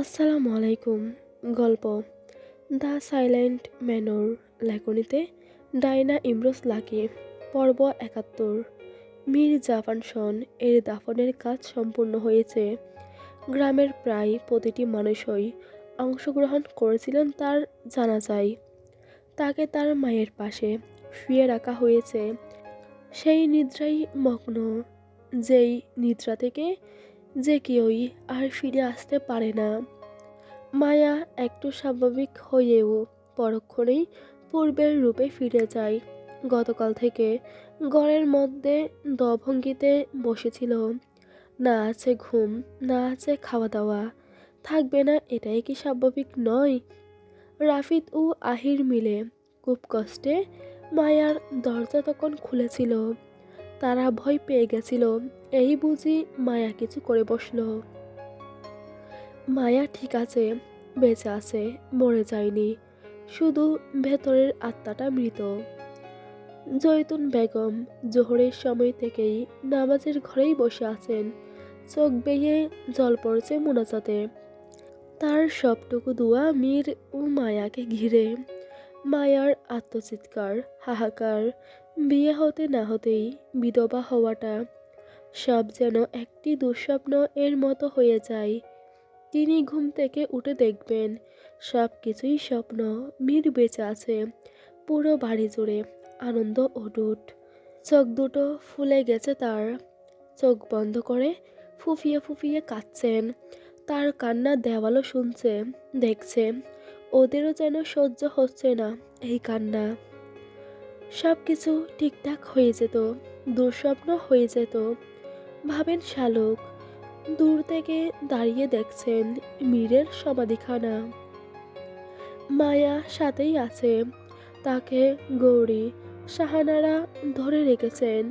আসসালামু আলাইকুম। গল্প দ্য সাইলেন্ট ম্যানর, লেখনীতে ডায়না ইমরোজ লাকি। পর্ব ৭১। মীর জাফান শন এর দাফনের কাজ সম্পূর্ণ হয়েছে। গ্রামের প্রায় প্রতিটি মানুষই অংশগ্রহণ করেছিলেন তার জানাজায়। তাকে তার মায়ের পাশে শুয়ে রাখা হয়েছে, সেই নিদ্রায় মগ্ন, যেই নিদ্রা থেকে যে কেউই আর ফিরে আসতে পারে না। মায়া একটু স্বাভাবিক হয়েও পরক্ষণেই পূর্বের রূপে ফিরে যায়। গতকাল থেকে ঘরের মধ্যে দভঙ্গিতে বসেছিল। না আছে ঘুম, না আছে খাওয়া দাওয়া, থাকবে না এটাই কি স্বাভাবিক নয়? রাফিদ ও আহির মিলে খুব কষ্টে মায়ার দরজা তখন খুলেছিল। তারা ভয় পেয়ে গেছিল এই বুঝি মায়া কিছু করে বসলো। মায়া ঠিক আছে, বেঁচে আছে, মরে যায়নি, শুধু ভেতরের আত্মাটা মৃত। জয়তুন বেগম জোহরের সময় থেকেই নামাজের ঘরেই বসে আছেন, চোখ বেয়ে জল পড়ছে মোনাজাতে। তার সবটুকু দোয়া মীর ও মায়াকে ঘিরে। মায়ার আত্মচিৎকার, হাহাকার, বিয়ে হতে না হতেই বিধবা হওয়াটা, সব যেন একটি দুঃস্বপ্ন এর মতো হয়ে যায়। তিনি ঘুম থেকে উঠে দেখবেন সব কিছুই স্বপ্ন। মীর বেঁচে আছে, পুরো বাড়ি জুড়ে আনন্দ অটুট। চোখ দুটো ফুলে গেছে তার। চোখ বন্ধ করে ফুফিয়ে ফুফিয়ে কাঁদছেন। তার কান্না দেওয়ালও শুনছে, দেখছে। ওদেরও যেন সহ্য হচ্ছে না এই কান্না। সব কিছু ঠিকঠাক হয়ে যেত, দুঃস্বপ্ন হয়ে যেত, ভাবেন শালুক। দূর থেকে দাঁড়িয়ে দেখছেন মীরের সমাধিখানা। মায়া সাথেই আছে, তাকে গৌরী, শাহানারা ধরে রেখেছেন।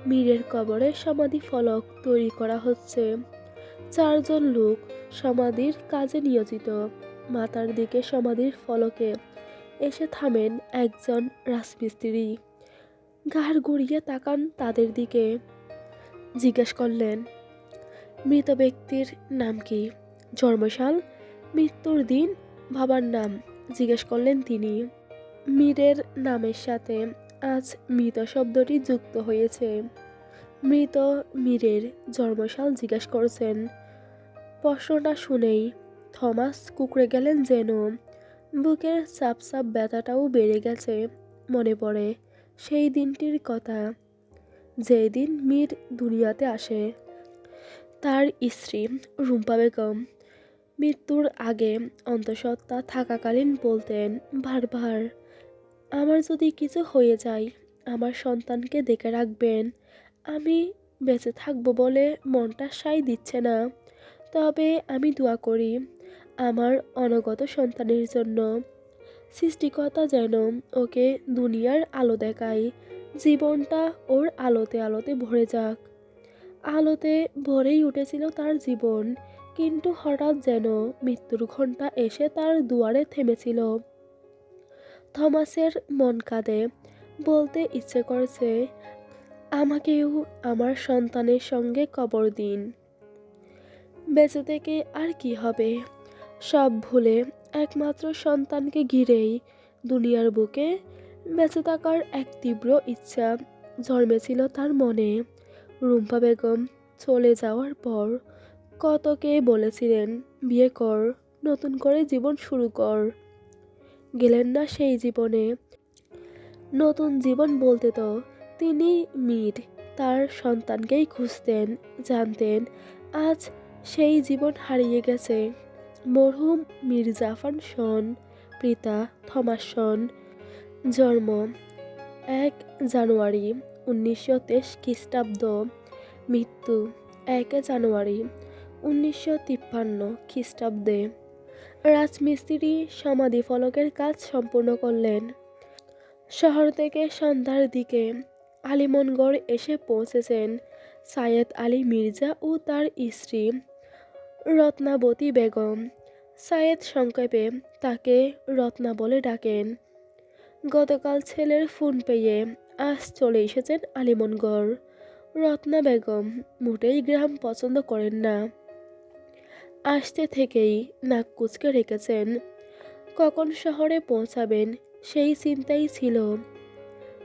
মীরের কবরে সমাধি ফলক তৈরি করা হচ্ছে। ৪ জন লোক সমাধির কাজে নিয়োজিত। মাথার দিকে সমাধির ফলকে এসে থামেন একজন রাজমিস্ত্রি। ঘাড় ঘুরিয়ে তাকান তাদের দিকে। জিজ্ঞেস করলেন, মৃত ব্যক্তির নাম কি? জন্মসাল, মৃত্যুর দিন, বাবার নাম জিজ্ঞেস করলেন তিনি। মীরের নামের সাথে আজ মৃত শব্দটি যুক্ত হয়েছে। মৃত মীরের জন্মসাল জিজ্ঞেস করছেন। প্রশ্নটা শুনেই থমাস কুঁকড়ে গেলেন যেন। বুকের চাপ চাপ ব্যথাটাও বেড়ে গেছে। মনে পড়ে সেই দিনটির কথা, যেই দিন মীর দুনিয়াতে আসে। তার স্ত্রী রুম্পা বেগম মৃত্যুর আগে অন্তঃসত্ত্বা থাকাকালীন বলতেন বারবার, আমার যদি কিছু হয়ে যায় আমার সন্তানকে দেখে রাখবেন। আমি বেঁচে থাকবো বলে মনটা সায় দিচ্ছে না, তবে আমি দোয়া করি আমার অনাগত সন্তানের জন্য। সৃষ্টিকর্তা যেন ওকে দুনিয়ার আলো দেখায়, জীবনটা ওর আলোতে আলোতে ভরে যাক। আলোতে ভরেই উঠেছিল তার জীবন, কিন্তু হঠাৎ যেন মৃত্যুর ঘণ্টা এসে তার দুয়ারে থেমেছিল। থমাসের মন কাঁদে, বলতে ইচ্ছে করছে, আমাকেও আমার সন্তানের সঙ্গে কবর দিন। বেঁচে থেকে আর কি হবে? সব ভুলে একমাত্র সন্তানকে ঘিরেই দুনিয়ার বুকে বেঁচে থাকার এক তীব্র ইচ্ছা জন্মেছিল তার মনে। রুম্পা বেগম চলে যাওয়ার পর কত কে বলেছিলেন, বিয়ে কর, নতুন করে জীবন শুরু কর। গেলেন না সেই জীবনে। নতুন জীবন বলতে তো তিনি মীর তার সন্তানকেই খুঁজতেন, জানতেন আজ সেই জীবন হারিয়ে গেছে। মরহুম মীর জাফান শন, পিতা থমাস শন। জন্ম ১ জানুয়ারি ১৯২৩ খ্রিস্টাব্দ। মৃত্যু ১ জানুয়ারি ১৯৫৩ খ্রিস্টাব্দে। রাজমিস্ত্রি সমাধি ফলকের কাজ সম্পূর্ণ করলেন। শহর থেকে সন্ধ্যার দিকে আলিমনগড় এসে পৌঁছেছেন সাইয়েদ আলী মির্জা ও তার স্ত্রী রত্নাবতী বেগম। সাইয়েদ সংক্ষেপে তাকে রত্না বলে ডাকেন। গতকাল ছেলের ফোন পেয়ে আজ চলে এসেছেন আলিমনগড়। রত্না বেগম মোটেই গ্রাম পছন্দ করেন না। আসতে থেকেই নাক কুঁচকে রেখেছেন। কখন শহরে পৌঁছাবেন সেই চিন্তাই ছিল।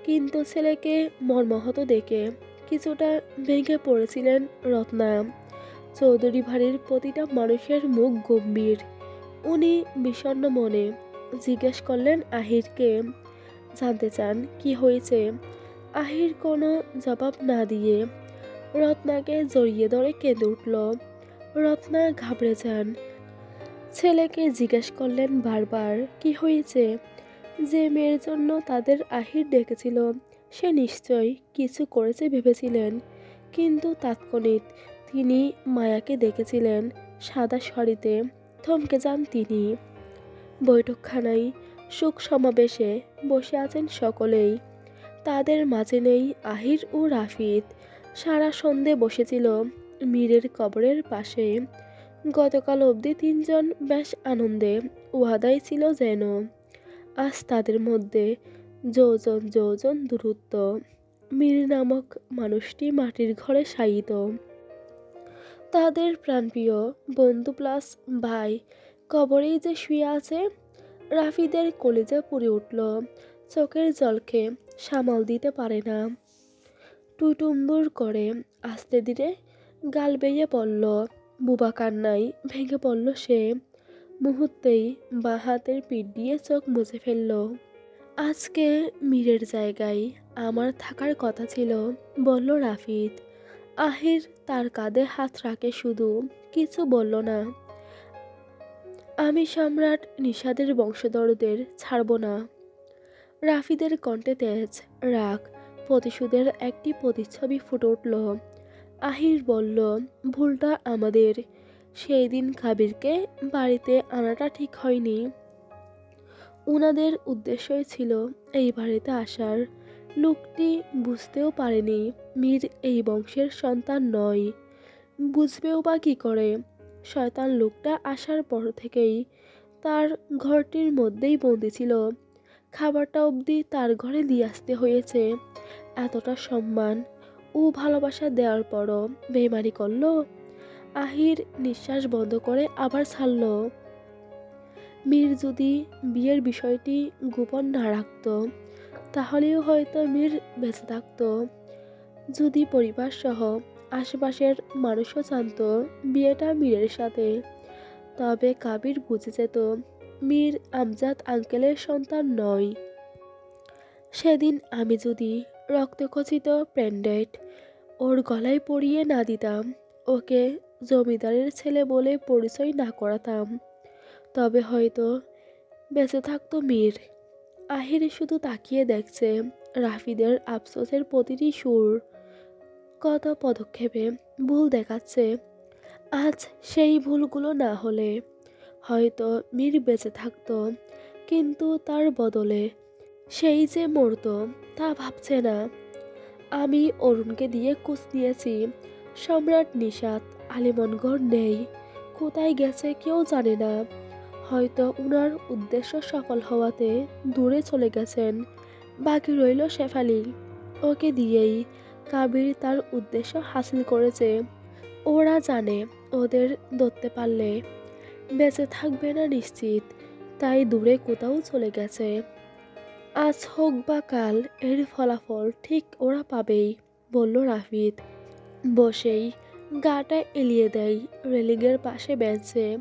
কিন্তু ছেলেকে মর্মাহত দেখে কিছুটা ভেঙে পড়েছিলেন রত্না। চৌধুরী বাড়ির প্রতিটা মানুষের মুখ গম্ভীর। উনি বিষণ্ণ মনে জিজ্ঞেস করলেন আহিরকে, জানতে চান কি হয়েছে। আহির কোনো জবাব না দিয়ে রত্নাকে জড়িয়ে ধরে কেঁদে উঠল। রত্না ঘাবড়ে যান। ছেলেকে জিজ্ঞেস করলেন বারবার কি হয়েছে। যে মেয়ের জন্য তাদের আহির ডেকেছিল সে নিশ্চয়ই কিছু করেছে ভেবেছিলেন। কিন্তু তাৎক্ষণিক তিনি মায়াকে দেখেছিলেন সাদা শাড়িতে। থমকে যান তিনি। বৈঠকখানায় শোক সমাবেশে বসে আছেন সকলেই। তাদের মাঝে নেই আহির ও রাফিদ। সারা সন্ধে বসেছিল মীরের কবরের পাশে। গতকাল অবধি তিনজন বেশ আনন্দে ওয়াদাই ছিল যেন। আজ তাদের মধ্যে যোজন যোজন দূরত্ব। মীর নামক মানুষটি মাটির ঘরে শায়িত। তাদের প্রাণপ্রিয় বন্ধু প্লাস ভাই কবরেই যে শুয়ে আছে। রাফিদের কলিজা পুড়ে উঠল। চোখের জলকে সামাল দিতে পারে না। টুটুম্বুর করে আস্তে ধীরে গাল বেয়ে পড়ল। বুবা কান্নায় ভেঙে পড়ল সে। মুহূর্তেই বাঁ হাতের পিঠ দিয়ে চোখ মুছে ফেলল। আজকে মীরের জায়গায় আমার থাকার কথা ছিল, বলল রাফিদ। আহির তার কাঁধে হাত রাখে শুধু, কিছু বলল না। আমি সম্রাট নিষাদের বংশধরদের ছাড়ব না। রাফিদের কণ্ঠে তেজ, রাগ, প্রতিশোধের একটি প্রতিচ্ছবি ফুটে উঠল। আহির বলল, ভুলটা আমাদের। সেই দিন কাবিরকে বাড়িতে আনাটা ঠিক হয়নি। উনাদের উদ্দেশ্যই ছিল এই বাড়িতে আসার। লোকটি বুঝতেও পারেনি মীর এই বংশের সন্তান নয়। বুঝবেও বা কী করে। শয়তান লোকটা আসার পর থেকেই তার ঘরটির মধ্যেই বন্দি ছিল। খাবারটা অবধি তার ঘরে দিয়ে আসতে হয়েছে। এতটা সম্মান ও ভালোবাসা দেওয়ার পরও বেইমানি করল। আহির নিঃশ্বাস বন্ধ করে আবার ছাড়ল। মীর যদি বিয়ের বিষয়টি গোপন না রাখত তাহলেও হয়তো মীর বেঁচে থাকত। যদি পরিবার সহ আশেপাশের মানুষও জানত বিয়েটা মীরের সাথে, তবে কাবির বুঝে যেত মীর আমজাদ আঙ্কেলের সন্তান নয়। সেদিন আমি যদি রক্তখচিত প্যান্ডেট ওর গলায় পরিয়ে না দিতাম, ওকে জমিদারের ছেলে বলে পরিচয় না করাতাম, তবে হয়তো বেঁচে থাকতো মীর। আহির শুধু তাকিয়ে দেখছে রাফিদের আফসোসের প্রতিটি সুর। কত পদক্ষেপে ভুল দেখাচ্ছে। আজ সেই ভুলগুলো না হলে হয়তো মীর বেঁচে থাকতো, কিন্তু তার বদলে সেই যে মরতো তা ভাবছে না। আমি অরুণকে দিয়ে খোঁজ নিয়েছি। সম্রাট নিষাদ আলিমনগর নেই। কোথায় গেছে কেউ জানে না। হয়তো উনার উদ্দেশ্য সফল হওয়াতে দূরে চলে গেছেন। বাকি রইল শেফালি। ওকে দিয়েই কাবির তার উদ্দেশ্য হাসিল করেছে। ওরা জানে ওদের ধরতে পারলে বেঁচে থাকবে না নিশ্চিত, তাই দূরে কোথাও চলে গেছে। আজ হোক বা কাল এর ফলাফল ঠিক ওরা পাবেই, বলল রাফিদ। বসেই গাটা এলিয়ে দেয় রেলিংয়ের পাশে বেঞ্চে।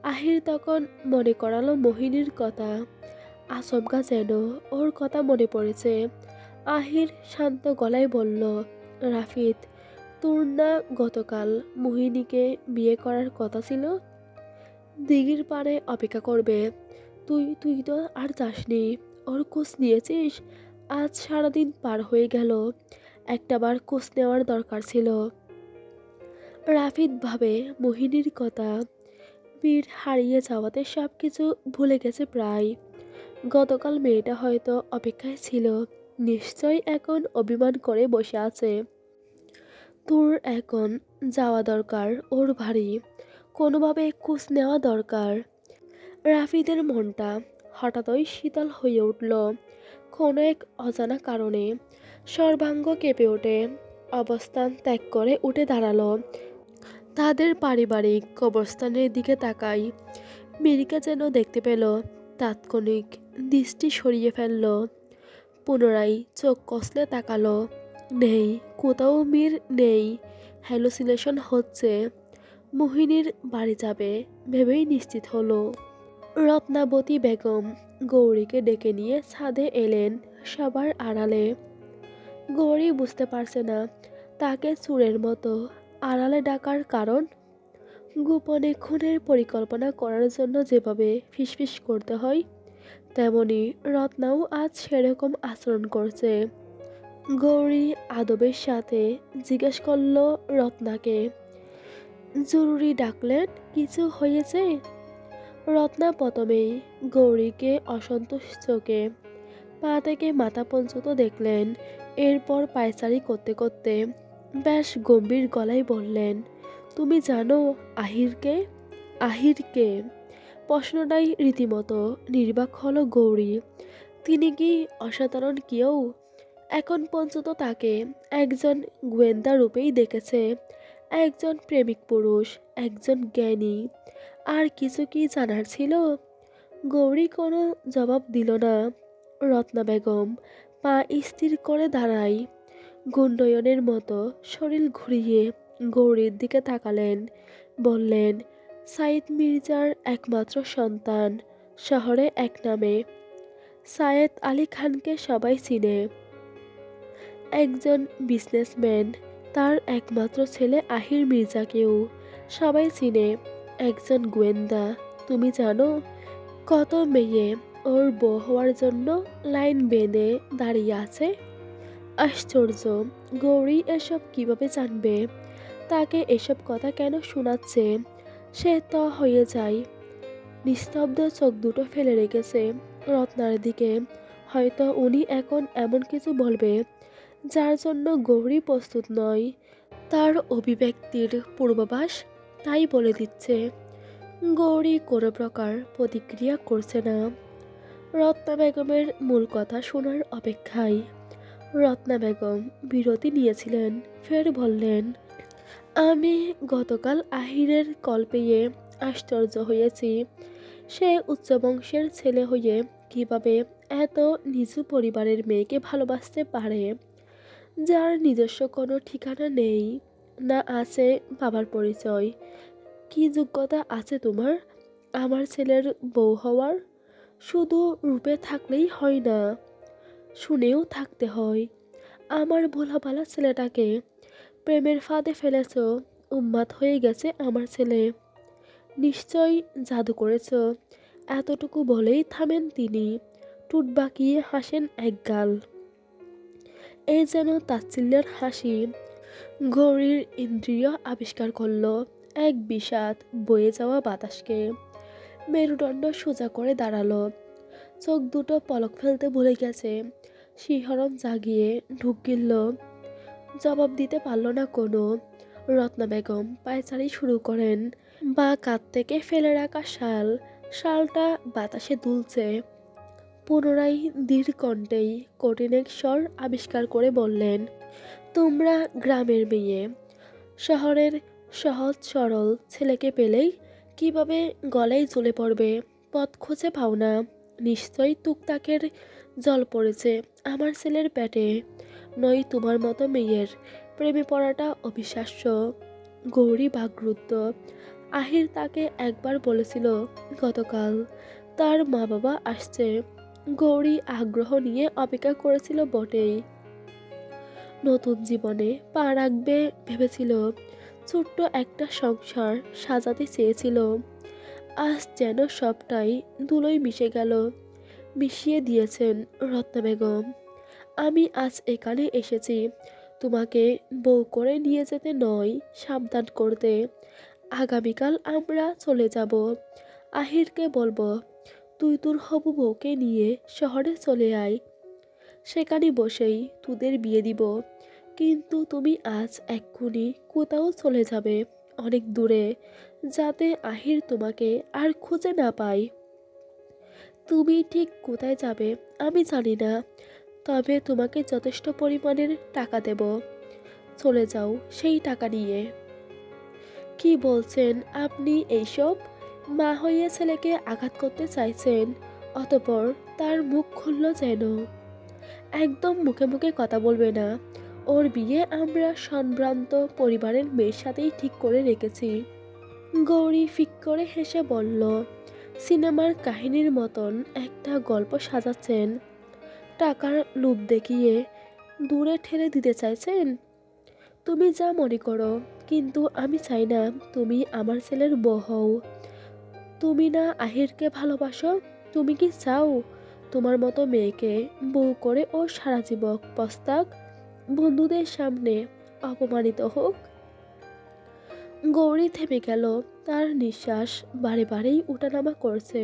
আহির তখন মনে করালো মোহিনীর কথা। আচমকা যেন ওর কথা মনে পড়েছে। আহির শান্ত গলায় বলল, রাফিদ, তোর না গতকাল মোহিনীকে বিয়ে করার কথা ছিল? দিঘির পাড়ে অপেক্ষা করবে। তুই তুই তো আর যাসনি। ওর খোঁজ নিয়েছিস? আজ সারাদিন পার হয়ে গেল। একটাবার খোঁজ নেওয়ার দরকার ছিল। রাফিদ ভাবে মোহিনীর কথা। বীর হারিয়ে যাওয়াতে সব কিছু ভুলে গেছে প্রায়। গতকাল মেয়েটা হয়তো অপেক্ষায় ছিল। নিশ্চয় এখন অভিমান করে বসে আছে। তোর এখন যাওয়া দরকার ওর বাড়ি। কোনোভাবে খোঁজ নেওয়া দরকার। রাফিদের মনটা হঠাৎই শীতল হয়ে উঠল। কোনো এক অজানা কারণে সর্বাঙ্গ কেঁপে ওঠে। অবস্থান ত্যাগ করে উঠে দাঁড়ালো। তাদের পারিবারিক কবরস্থানের দিকে তাকাই। মিরিকা যেন দেখতে পেল, তাৎক্ষণিক দৃষ্টি সরিয়ে ফেলল। পুনরায় চোখ কষলে তাকালো। নেই, কোথাও মীর নেই। হ্যালুসিনেশন হচ্ছে। মোহিনীর বাড়ি যাবে ভেবেই নিশ্চিত হলো। রত্নাবতী বেগম গৌরীকে ডেকে নিয়ে ছাদে এলেন সবার আড়ালে। গৌরী বুঝতে পারছে না তাকে চোরের মতো আড়ালে ডাকার কারণ। গোপনে খুনের পরিকল্পনা করার জন্য যেভাবে ফিসফিস করতে হয়, তেমনি রত্নাও আজ সেরকম আচরণ করছে। গৌরী আদবের সাথে জিজ্ঞেস করল রত্নাকে, জরুরি ডাকলেন, কিছু হয়েছে? রত্না প্রথমেই গৌরীকে অসন্তোষ চোখে পা থেকে মাথা পর্যন্ত দেখলেন। এরপর পায়চারি করতে করতে বেশ গম্ভীর গলায় বললেন, তুমি জানো আহিরকে? আহিরকে? প্রশ্নটাই রীতিমতো নির্বাক হলো গৌরী। তিনি কি অসাধারণ কেউ? এখন পর্যন্ত তাকে একজন গোয়েন্দা রূপেই দেখেছে, একজন প্রেমিক পুরুষ, একজন জ্ঞানী। আর কিছু কি জানার ছিল? গৌরী কোনো জবাব দিল না। রত্না বেগম পা স্থির করে দাঁড়ায়, গুণ্ডয়নের মতো শরীর ঘুরিয়ে গৌরীর দিকে তাকালেন। বললেন, সাইদ মির্জার একমাত্র সন্তান, শহরে এক নামে। সায়েদ আলী খানকে সবাই চিনে। একজন বিজনেসম্যান। তার একমাত্র ছেলে আহির মির্জাকেও সবাই চিনে। একজন গোয়েন্দা। তুমি জানো কত মেয়ে ওর বউ হওয়ার জন্য লাইন বেঁধে দাঁড়িয়ে আছে? আশ্চর্য, গৌরী এসব কিভাবে জানবে? তাকে এসব কথা কেন শোনাচ্ছে? সে ত হয়ে যায়। নিস্তব্ধ চোখ দুটো ফেলে রেখেছে রত্নার দিকে। হয়তো উনি এখন এমন কিছু বলবে যার জন্য গৌরী প্রস্তুত নয়। তার অভিব্যক্তির পূর্বাভাস তাই বলে দিচ্ছে। গৌরী কোনো প্রকার প্রতিক্রিয়া করছে না, রত্না বেগমের মূল কথা শোনার অপেক্ষায়। রত্না বেগম বিরতি নিয়েছিলেন, ফের বললেন, আমি গতকাল আহিরের কল পেয়ে আশ্চর্য হয়েছি। সে উচ্চবংশের ছেলে হয়ে কিভাবে এত নিচু পরিবারের মেয়েকে ভালোবাসতে পারে, যার নিজস্ব কোনো ঠিকানা নেই, না আছে বাবার পরিচয়। কি যোগ্যতা আছে তোমার আমার ছেলের বউ হওয়ার? শুধু রূপে থাকলেই হয় না, শুনেও থাকতে হয়। আমার ভোলাভালা ছেলেটাকে প্রেমের ফাঁদে ফেলেছ। উন্মাদ হয়ে গেছে আমার ছেলে। নিশ্চয়ই জাদু করেছ। এতটুকু বলেই থামেন তিনি। ঠোঁট বাঁকিয়ে হাসেন একগাল। এ যেন তাচ্ছিল্যের হাসি। গৌরীর ইন্দ্রিয় আবিষ্কার করল এক বিষাদ বয়ে যাওয়া বাতাসকে। মেরুদণ্ড সোজা করে দাঁড়ালো। চোখ দুটো পলক ফেলতে ভুলে গেছে। শিহরণ জাগিয়ে ঢুক গিলল। জবাব দিতে পারল না কোনো। রত্না বেগম পায়চারি শুরু করেন। বা কাঁধ থেকে ফেলে রাখা শালটা বাতাসে দুলছে। পুনরায় ধীর কণ্ঠেই কঠিন এক স্বর আবিষ্কার করে বললেন, তোমরা গ্রামের মেয়ে। শহরের সহজ সরল ছেলেকে পেলেই কিভাবে গলায় জ্বলে পড়বে? পথ খুঁজে পাও না। নিশ্চয়ই টুকটাকের জল পড়েছে আমার ছেলের পেটে। নই তোমার মতো মেয়ের প্রেমে পড়াটা অবিশ্বাস্য। গৌরী বাকরুদ্ধ। আহির তাকে একবার বলেছিল গতকাল তার মা বাবা আসছে। গৌরী আগ্রহ নিয়ে অপেক্ষা করেছিল বটেই। নতুন জীবনে পা রাখবে ভেবেছিল। ছোট্ট একটা সংসার সাজাতে চেয়েছিল। আজ যেন সবটাই ধুলোয় মিশে গেল। মিশিয়ে দিয়েছেন রত্না বেগম। আমি আজ এখানে এসেছি তোমাকে বউ করে নিয়ে যেতে নয়, সাবধান করতে। আগামীকাল আমরা চলে যাব। আহিরকে বলবো তুই তোর হবু বউকে নিয়ে শহরে চলে আয়। সেখানে বসেই তোদের বিয়ে দিব। কিন্তু তুমি আজ এক্ষুনি কোথাও চলে যাবে, অনেক দূরে, যাতে আহির তোমাকে আর খুঁজে না পায়। তুমি ঠিক কোথায় যাবে আমি জানি না, তবে তোমাকে যথেষ্ট পরিমাণের টাকা দেব। চলে যাও সেই টাকা নিয়ে। কি বলছেন আপনি এইসব? মা হইয়া ছেলেকে আঘাত করতে চাইছেন? অতঃপর তার মুখ খুলল যেন। একদম মুখে মুখে কথা বলবে না। ওর বিয়ে আমরা সম্ভ্রান্ত পরিবারের মেয়ের সাথেই ঠিক করে রেখেছি। গৌরী ফিক করে হেসে বলল, সিনেমার কাহিনীর মতন একটা গল্প সাজাচ্ছেন? টাকার লোভ দেখিয়ে দূরে ঠেলে দিতে চাইছেন? তুমি যা মনে করো, কিন্তু আমি চাই না তুমি আমার ছেলের বউ হও। তুমি না আহিরকে ভালোবাসো? তুমি কি চাও তোমার মতো মেয়েকে বউ করে ও সারা জীবন পস্তাক, বন্ধুদের সামনে অপমানিত হোক? গৌরী থেমে গেল। তার নিঃশ্বাস বারে বারেই উঠানামা করছে।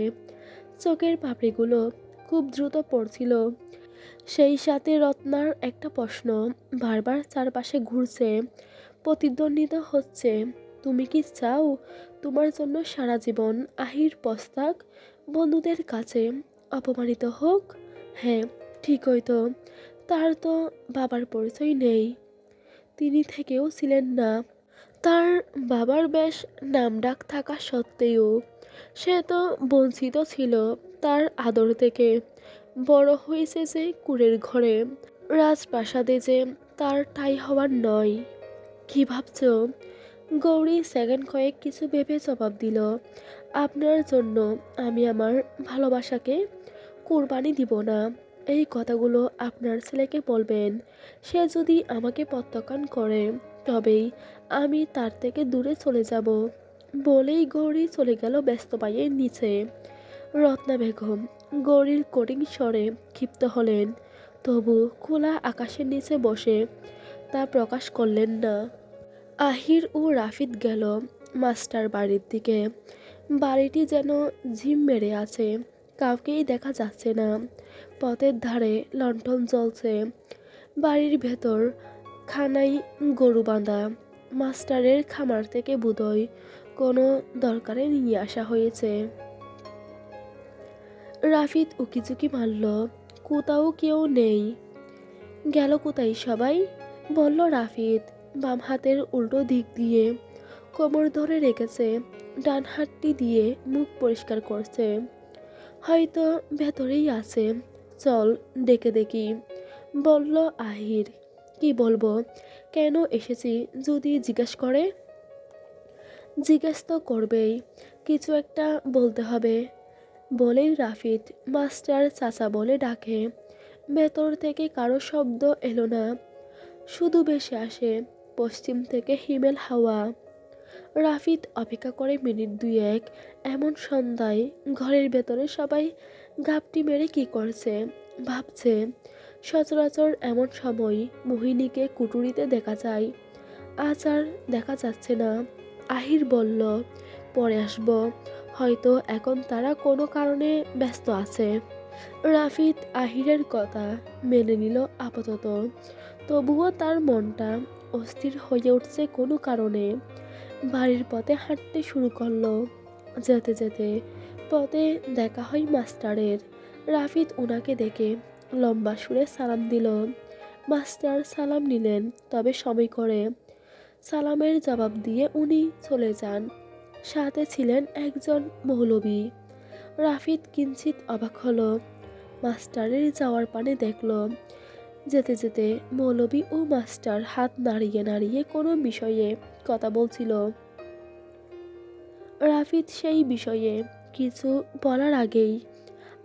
চোখের পাপড়িগুলো খুব দ্রুত পড়ছিল। সেই সাথে রত্নার একটা প্রশ্ন বারবার চারপাশে ঘুরছে, প্রতিদ্বন্দ্বিত হচ্ছে। তুমি কি চাও তোমার জন্য সারা জীবন আহির পস্তাক, বন্ধুদের কাছে অপমানিত হোক? হ্যাঁ, ঠিকই তো। তার তো বাবার পরিচয় নেই, তিনি থেকেও ছিলেন না। তার বাবার বেশ নামডাক থাকা সত্ত্বেও সে তো বঞ্চিত ছিল তার আদর থেকে। বড় হয়েছে যে কুঁড়ের ঘরে, রাজপ্রাসাদে যে তার ঠাঁই হওয়ার নয়। কি ভাবছো? গৌরী সেকেন্ড কয়েক কিছু ভেবে জবাব দিল, আপনার জন্য আমি আমার ভালোবাসাকে কোরবানি দিব না। এই কথাগুলো আপনার ছেলেকে বলবেন। সে যদি আমাকে প্রত্যাখ্যান করে তবেই আমি তার থেকে দূরে চলে যাব। বলেই গৌরী চলে গেল ব্যস্ত পায়ের নিচে। রত্না বেগম গৌরীর কঠিন স্বরে ক্ষিপ্ত হলেন, তবু খোলা আকাশের নিচে বসে তা প্রকাশ করলেন না। আহির ও রাফিদ গেল মাস্টার বাড়ির দিকে। বাড়িটি যেন ঝিম মেরে আছে, কাউকেই দেখা যাচ্ছে না। পথের ধারে লণ্ঠন জ্বলছে। বাড়ির ভেতর খানায় গরু বাঁধা। মাস্টারের খামার থেকে বোধহয় কোনো দরকারে নিয়ে আসা হয়েছে। রাফিদ উকিঝুঁকি মারল, কোথাও কেউ নেই। গেল কোথায় সবাই? বলল রাফিদ। বাম হাতের উল্টো দিক দিয়ে কোমর ধরে রেখেছে, ডান হাতটি দিয়ে মুখ পরিষ্কার করছে। হয়তো ভেতরেই আছে, চল ডেকে দেখি, বলল আহির। কি বলবো, কেন এসেছি যদি জিজ্ঞেস করে? জিজ্ঞেস তো করবেই, কিছু একটা বলতে হবে। বলেই রাফিদ মাস্টার চাচা বলে ডাকে। ভেতর থেকে কারো শব্দ এলো না, শুধু ভেসে আসে পশ্চিম থেকে হিমেল হাওয়া। রাফিদ অপেক্ষা করে মিনিট দুয়েক। এমন সন্ধ্যায় ঘরের ভেতরে সবাই ঘাপটি মেরে কি করছে ভাবছে। সচরাচর এমন সময় মোহিনীকে কুটুরিতে দেখা যায়, আজ আর দেখা যাচ্ছে না। আহির বলল, পরে আসব, হয়তো এখন তারা কোনো কারণে ব্যস্ত আছে। রাফিদ আহিরের কথা মেনে নিল আপাতত, তবুও তার মনটা অস্থির হয়ে উঠছে কোনো কারণে। বাড়ির পথে হাঁটতে শুরু করলো। যেতে যেতে পথে দেখা হয় মাস্টারের। রাফিদ ওনাকে দেখে লম্বা সুরে সালাম দিল। মাস্টার সালাম নিলেন, তবে সময় করে। সালামের জবাব দিয়ে উনি চলে যান। সাথে ছিলেন একজন মৌলবি। রাফিদ কিঞ্চিত অবাক হলো। মাস্টারের যাওয়ার পানে দেখল। যেতে যেতে মৌলবি ও মাস্টার হাত নাড়িয়ে নাড়িয়ে কোনো বিষয়ে কথা বলছিল। রাফিদ সেই বিষয়ে কিছু বলার আগেই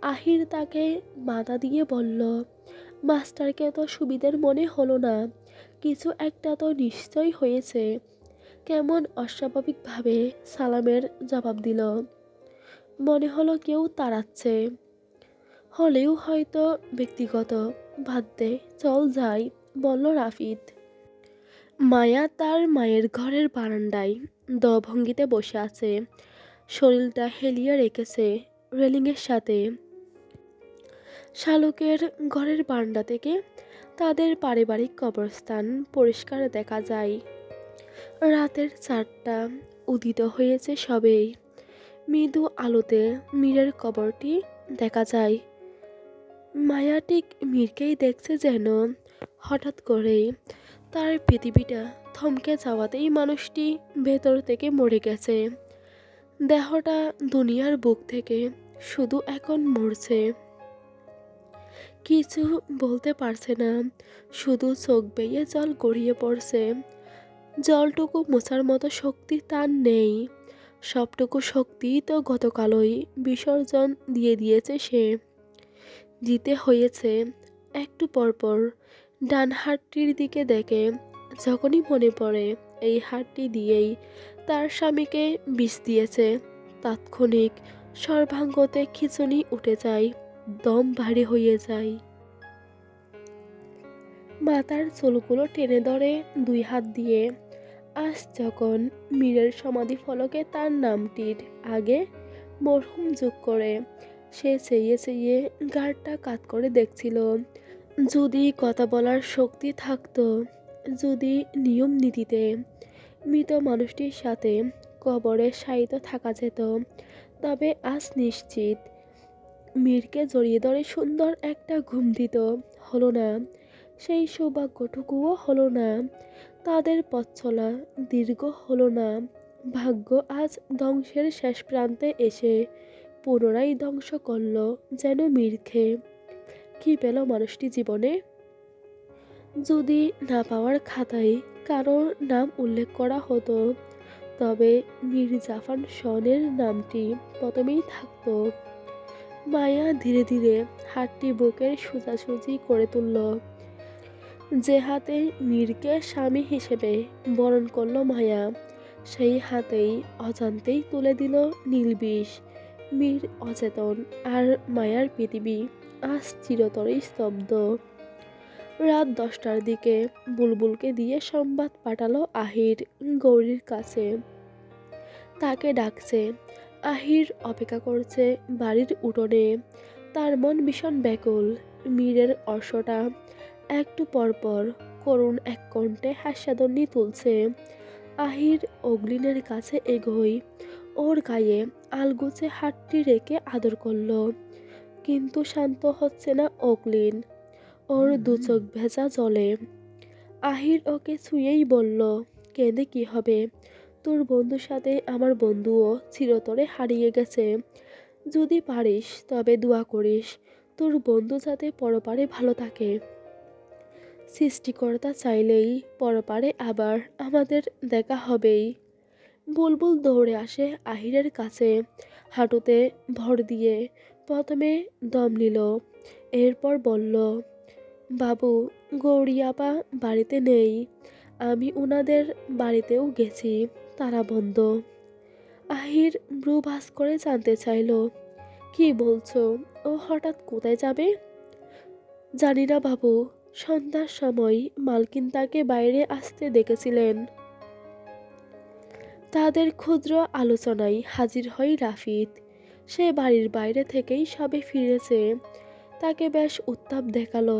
আহির তাকে বাধা দিয়ে বলল, মাস্টারকে তো সুবিধের মনে হলো না, কিছু একটা তো নিশ্চয় হয়েছে। কেমন অস্বাভাবিকভাবে সালামের জবাব দিল। মনে হলো কেউ তাড়াচ্ছে। হলেও হয়তো ব্যক্তিগত। বাদ দে, চল যাই, বলল রাফিদ। মায়া তার মায়ের ঘরের বারান্দায় দভঙ্গিতে বসে আছে, শরীরটা হেলিয়ে রেখেছে রেলিংয়ের সাথে। শালুকের ঘরের বারান্দা থেকে তাদের পারিবারিক কবরস্থান পরিষ্কার দেখা যায়। রাতের 4টা উদিত হয়েছে সবেই। মৃদু আলোতে মীরের কবরটি দেখা যায়। মায়া ঠিক মীরকেই দেখছে যেন। হঠাৎ করেই তার পৃথিবীটা থমকে যাওয়াতেই মানুষটি ভেতর থেকে মরে গেছে। দেহটা দুনিয়ার বুক থেকে শুধু এখন মরছে। কিছু বলতে পারছে না, শুধু চোখ বেয়ে জল গড়িয়ে পড়ছে। জলটুকু মোছার মতো শক্তি তার নেই। সবটুকু শক্তি তো গতকালই বিসর্জন দিয়ে দিয়েছে সে। দিতে হয়েছে একটু পরপর। ডান হাতটির দিকে দেখে যখনই মনে পড়ে এই হাতটি দিয়েই তার স্বামীকে বিষ দিয়েছে, তাৎক্ষণিক সর্বাঙ্গতে খিঁচুনি উঠে যায়, দম ভারী হয়ে যায়। মাথার চুলগুলো টেনে ধরে দুই হাত দিয়ে। আজ যখন মীরের সমাধি ফলকে তার নামটির আগে মরহুম যোগ করে, সে চেয়ে চেয়ে গাড়টা কাত করে দেখছিল। যদি কথা বলার শক্তি থাকতো, যদি নিয়ম নীতিতে মৃত মানুষটির সাথে কবরে শায়িত থাকা যেত, তবে আজ নিশ্চিত মীরকে জড়িয়ে ধরে সুন্দর একটা ঘুম দিত। হলো না, সেই সৌভাগ্যটুকুও হলো না। তাদের পথ চলা দীর্ঘ হলো না। ভাগ্য আজ ধ্বংসের শেষ প্রান্তে এসে পুনরায় ধ্বংস করল যেন মীরকে। কি পেল মানুষটি জীবনে? যদি না পাওয়ার খাতায় কারো নাম উল্লেখ করা হতো, তবে মীর জাফর শনের নামটি প্রথমেই থাকতো। মায়া ধীরে ধীরে হাতটি বুকের সোজাসুজি করে তুলল। যে হাতে মীরকে স্বামী হিসেবে বরণ করল মায়া, সেই হাতেই অজান্তেই তুলে দিল নীলবিষ। মীর অচেতন, আর মায়ার পৃথিবী আজ চিরতরেই স্তব্ধ। রাত 10টার দিকে বুলবুলকে দিয়ে সংবাদ পাঠালো আহির গৌরীর কাছে। তাকে ডাকছে। আহির অপেক্ষা করছে বাড়ির উঠোনে। তার মন ভীষণ ব্যাকুল। মীরের অর্শটা একটু পরপর করুণ এক কণ্ঠে হাস্যধ্বনি তুলছে। আহির অগ্লিনের কাছে এগোই, ওর গায়ে আলগোছে হাতটি রেখে আদর করল। কিন্তু শান্ত হচ্ছে না অগ্লিন। ওর দু চোখ ভেজা জলে। আহির ওকে ছুঁয়েই বলল, কেঁদে কি হবে? তোর বন্ধুর সাথে আমার বন্ধুও চিরতরে হারিয়ে গেছে। যদি পারিস তবে দোয়া করিস তোর বন্ধু যাতে পরপারে ভালো থাকে। সৃষ্টিকর্তা চাইলেই পরপারে আবার আমাদের দেখা হবেই। বুলবুল দৌড়ে আসে আহিরের কাছে, হাঁটুতে ভর দিয়ে প্রথমে দম নিল, এরপর বলল, বাবু, গৌরী আপা বাড়িতে নেই। আমি উনাদের বাড়িতেও গেছি, তারা বন্ধ। আহির ভ্রু ভাঁজ করে জানতে চাইল, কি বলছো? ও হঠাৎ কোথায় যাবে? জানি না বাবু, সন্ধ্যার সময় মালকিন তাকে বাইরে আসতে দেখেছিলেন। তাদের ক্ষুদ্র আলোচনায় হাজির হয় রাফিদ। সে বাড়ির বাইরে থেকেই সবে ফিরেছে। তাকে বেশ উত্তাপ দেখালো।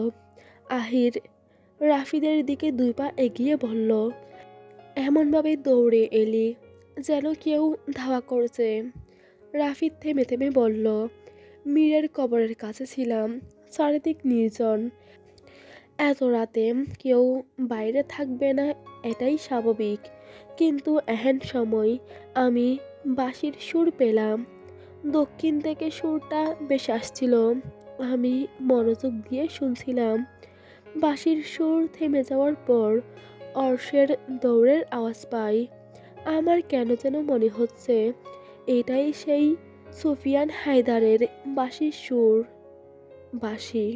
আহির রাফিদের দিকে 2 পা এগিয়ে বলল, এমনভাবে দৌড়ে এলি যেন কেউ ধাওয়া করছে। রাফিদ থেমে থেমে বলল, মীরের কবরের কাছে ছিলাম, চারিদিক নির্জন। এত রাতে কেউ বাইরে থাকবে না, এটাই স্বাভাবিক। কিন্তু এহেন সময় আমি বাঁশির সুর পেলাম। দক্ষিণ থেকে সুরটা বেশ আসছিল। আমি মনোযোগ দিয়ে শুনছিলাম। বাঁশির সুর থেমে যাওয়ার পর অর্শের দৌড়ের আওয়াজ পাই। আমার কেন যেন মনে হচ্ছে এটাই সেই সুফিয়ান হায়দারের বাঁশির সুর। বাঁশি।